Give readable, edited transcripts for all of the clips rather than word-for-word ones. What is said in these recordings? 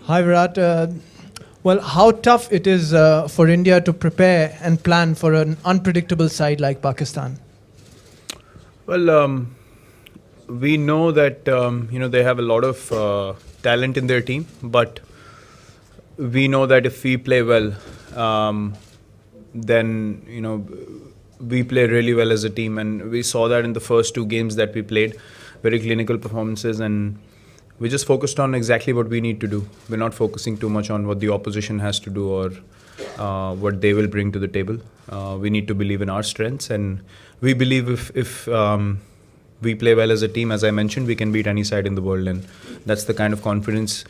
Hi Virat. Well, how tough it is for India to prepare and plan for an unpredictable side like Pakistan? Well, we know that they have a lot of talent in their team, but we know that if we play well, then we play really well as a team, and we saw that in the first two games that we played, very clinical performances, and we just focused on exactly what we need to do. We're not focusing too much on what the opposition has to do or what they will bring to the table. We need to believe in our strengths, and we believe if we play well as a team, as I mentioned, we can beat any side in the world, and that's the kind of confidence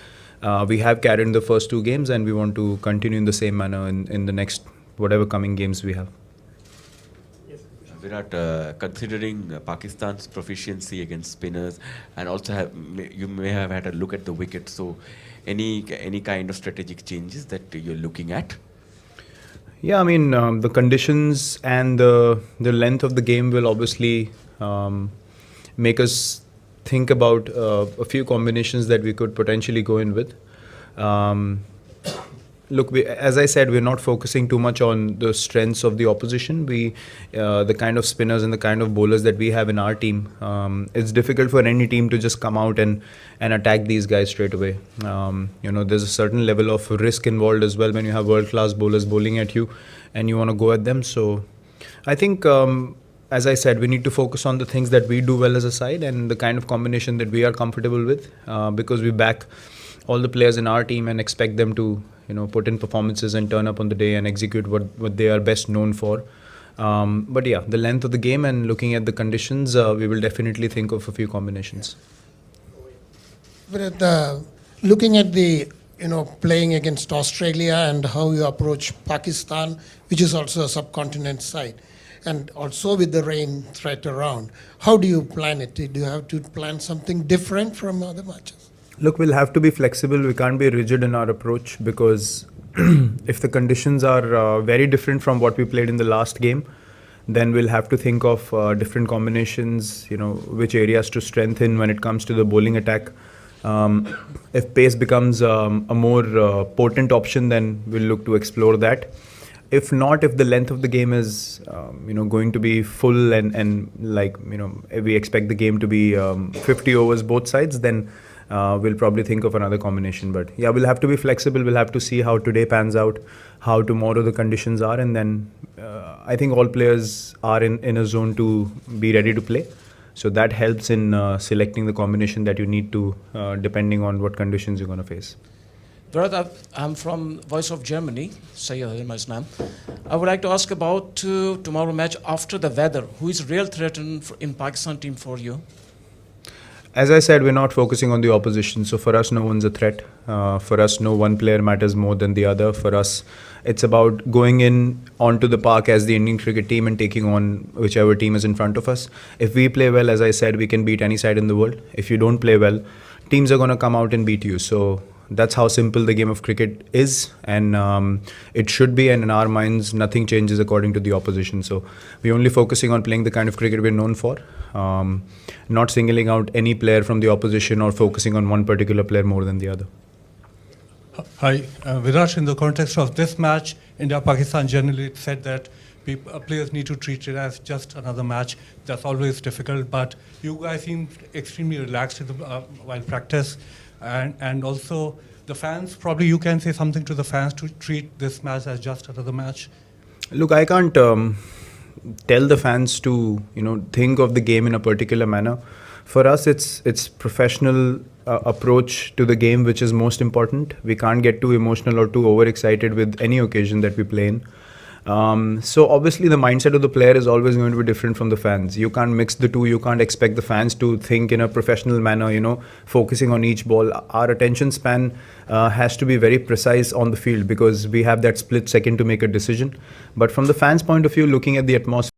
we have carried in the first two games, and we want to continue in the same manner in the next whatever coming games we have. Virat, considering Pakistan's proficiency against spinners, and also you may have had a look at the wicket. So, any kind of strategic changes that you're looking at? Yeah, I mean the conditions and the length of the game will obviously make us think about a few combinations that we could potentially go in with. Look, as I said, we're not focusing too much on the strengths of the opposition. The kind of spinners and the kind of bowlers that we have in our team, it's difficult for any team to just come out and attack these guys straight away. There's a certain level of risk involved as well when you have world-class bowlers bowling at you and you want to go at them. So I think, as I said, we need to focus on the things that we do well as a side and the kind of combination that we are comfortable with, because we back all the players in our team and expect them to put in performances and turn up on the day and execute what they are best known for. But yeah, the length of the game and looking at the conditions, we will definitely think of a few combinations. But looking at the playing against Australia and how you approach Pakistan, which is also a subcontinent side, and also with the rain threat around, how do you plan it? Do you have to plan something different from other matches? Look, we'll have to be flexible. We can't be rigid in our approach, because if the conditions are very different from what we played in the last game, then we'll have to think of different combinations, which areas to strengthen when it comes to the bowling attack. If pace becomes a more potent option, then we'll look to explore that. If not, if the length of the game is going to be full and we expect the game to be 50 overs both sides, then we'll probably think of another combination. But yeah, we'll have to be flexible. We'll have to see how today pans out, how tomorrow the conditions are, and then I think all players are in a zone to be ready to play. So that helps in selecting the combination that you need to, depending on what conditions you're going to face. Virat, I'm from Voice of Germany. Sayyid my name. I would like to ask about tomorrow match after the weather. Who is real threat in Pakistan team for you? As I said, we're not focusing on the opposition. So for us, no one's a threat. For us, no one player matters more than the other. For us, it's about going in onto the park as the Indian cricket team and taking on whichever team is in front of us. If we play well, as I said, we can beat any side in the world. If you don't play well, teams are going to come out and beat you. So that's how simple the game of cricket is, and it should be. And in our minds, nothing changes according to the opposition. So we're only focusing on playing the kind of cricket we're known for, not singling out any player from the opposition or focusing on one particular player more than the other. Hi, Virat, in the context of this match, India-Pakistan generally it's said that players need to treat it as just another match. That's always difficult, but you guys seem extremely relaxed while practice. And also the fans, probably you can say something to the fans to treat this match as just another match. Look, I can't tell the fans to think of the game in a particular manner. For us, it's professional approach to the game which is most important. We can't get too emotional or too overexcited with any occasion that we play in. So obviously the mindset of the player is always going to be different from the fans. You can't mix the two. You can't expect the fans to think in a professional manner, focusing on each ball. Our attention span has to be very precise on the field because we have that split second to make a decision. But from the fans' point of view, looking at the atmosphere,